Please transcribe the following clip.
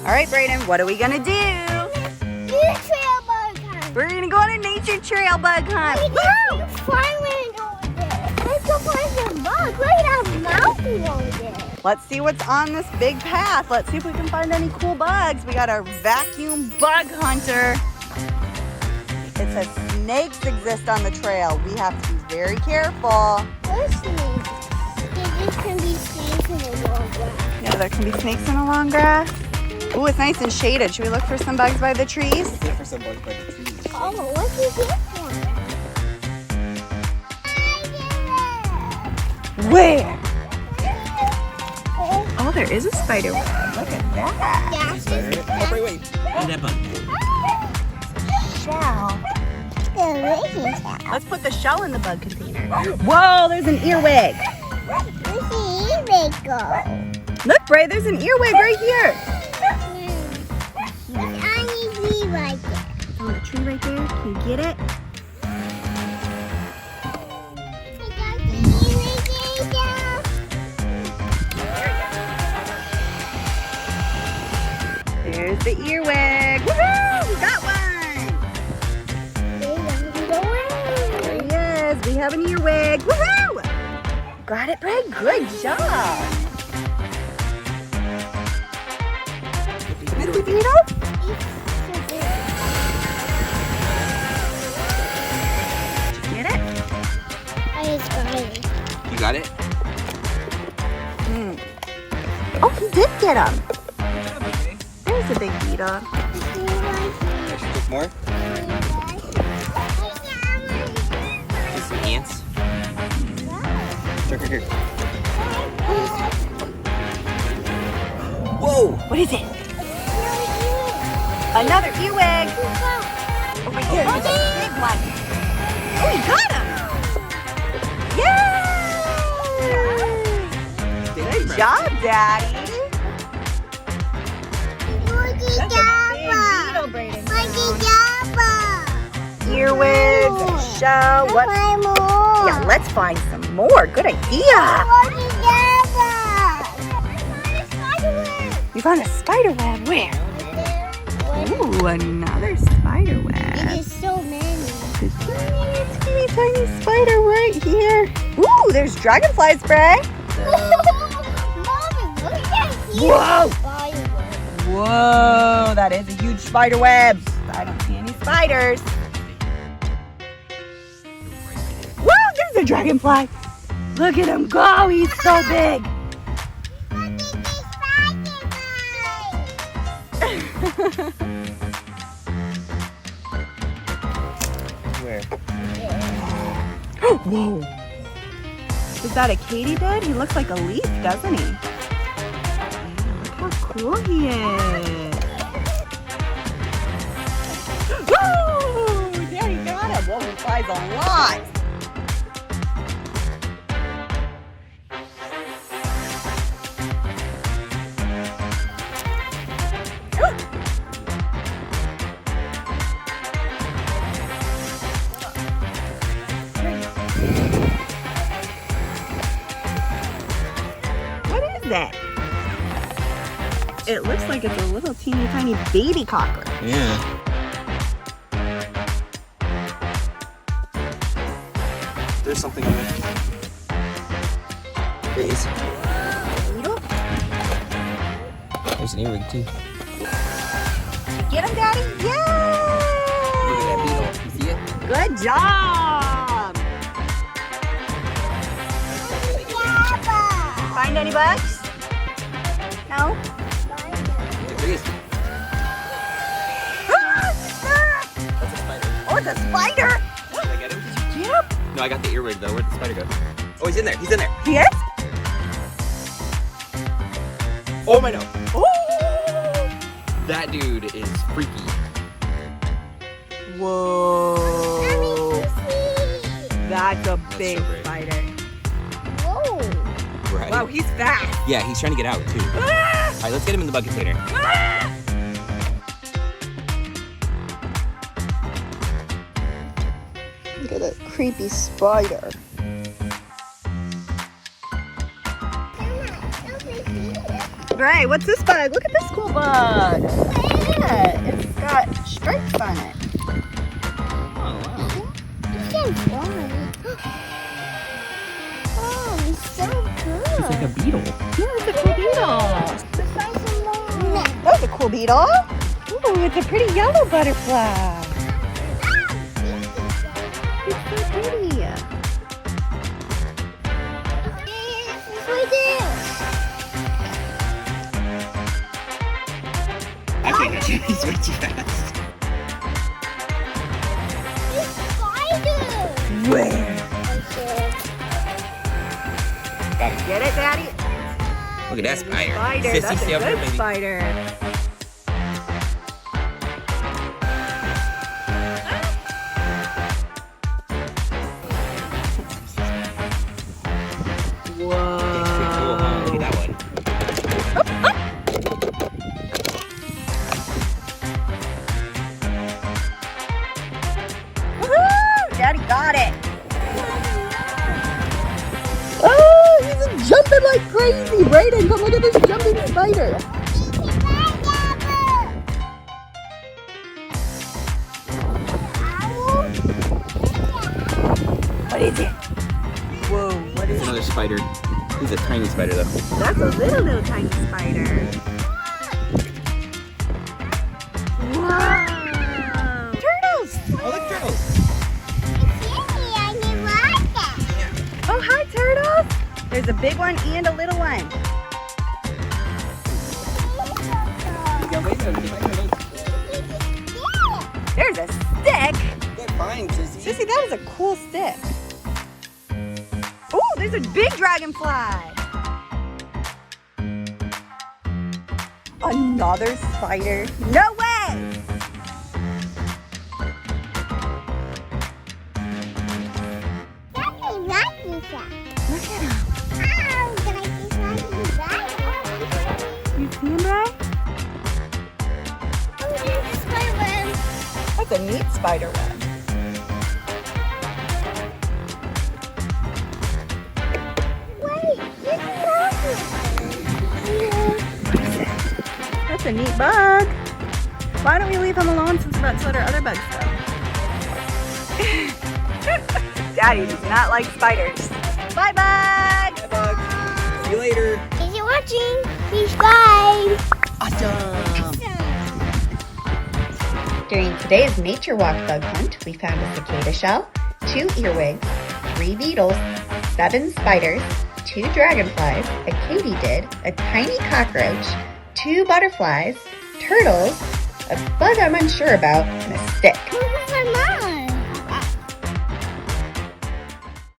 All right, Brayden, what are we gonna do? Nature trail bug hunt. We're gonna go on a nature trail bug hunt. Let's find one over there. Let's go find some bugs. Look at that mountain over there. Let's see what's on this big path. Let's see if we can find any cool bugs. We got our vacuum bug hunter. It says snakes exist on the trail. We have to be very careful. What snakes? There can be snakes in the long grass. Yeah, there can be snakes in the long grass. Ooh, it's nice and shaded. Should we look for some bugs by the trees? Look for some bugs by the trees. Oh, what's this one? Where? Oh, there is a spider web. Look at that. Yeah. Spider. Oh, wait. Look at that bug. Shell. The raising shell. Let's put the shell in the bug container. Whoa, there's an earwig. Where's the earwig go? Look, Bray, there's an earwig right here. It's on the tree right there. On the tree right there. Can you get it? I got the earwig down. There's the earwig. Woohoo! We got one. There he is. We have an earwig. Woohoo! Got it, Bray. Good job. Miss the beetle? Get it? I just got it. You got it? Oh, he did get him. There's a big beetle. There's more? There's some ants. Here. Whoa! What is it? Another earwig. Over here. Oh, there's a big one. Oh, he got him. Yay! Good job, Daddy. That's a big beetle, Brayden. Earwig, shell. What? Yeah, let's find some more. Good idea. You found a spider web. Where? Ooh, another spider web. There's so many. It's teeny tiny spider right here. Ooh, there's dragonflies, Bray. Mommy, look at that huge Whoa. spider web. Whoa, that is a huge spider web. I don't see any spiders. Whoa, there's a dragonfly. Look at him go. He's so big. Where? Whoa. Is that a katydid? He looks like a leaf, doesn't he? Look how cool he is. Woo! There you got him. Whoa, he flies a lot. That it looks like it's a little teeny tiny baby cockroach. Yeah. There's something in there. There is. Beetle? There's an earwig too. Get him, Daddy! Yay! Look at that beetle. You see it? Good job! Find any bugs? No? There is. That's a spider. Oh, it's a spider! Did I get him? Get him! No, I got the earwig though. Where'd the spider go? Oh, he's in there. He's in there. He is? Oh my no. Oh! That dude is freaky. Whoa! That's a big so big. spider. Whoa. Right. Wow, he's fast. Yeah, he's trying to get out too. Ah! All right, let's get him in the bug container. Ah! Look at that creepy spider. Right, what's this bug? Look at this cool bug. on it. It's so fun. Oh, it's so cool. It's like a beetle. Yeah, it's a cool beetle. Let's find some more. That was a cool beetle. Ooh, it's a pretty yellow butterfly. It's so pretty. It's right there. I think he's way too fast. It's spider. Where? Okay. Get it, Daddy? Look at that spider. Spider. Sissy, That's stay a up there, good baby. spider. Whoa. Pretty cool, huh? Look at that one. Woohoo! Daddy got it. Oh, he's jumping like crazy. Brayden, come look at this jumping spider. What is it? Whoa, what is It's it? another spider. He's a tiny spider, though. That's a little tiny spider. Wow. Turtles. Oh, look, turtles. Oh, hi, turtles. There's a big one and a little one. There's a stick. Good find, Sissy. Sissy, that is a cool stick. Oh, there's a big dragonfly. Another spider. No way. Look at him. You see him, right? That's a neat spider web. That's a neat bug. Why don't we leave him alone since we're about to let our other bugs go? Daddy does not like spiders. Bye, bugs. Bye, bugs. See you later. If you're watching, subscribe. Awesome. During today's Nature Walk bug hunt, we found a cicada shell, 2 earwigs, 3 beetles, 7 spiders, 2 dragonflies, a katydid, a tiny cockroach, 2 butterflies, turtles, a bug I'm unsure about, and a stick.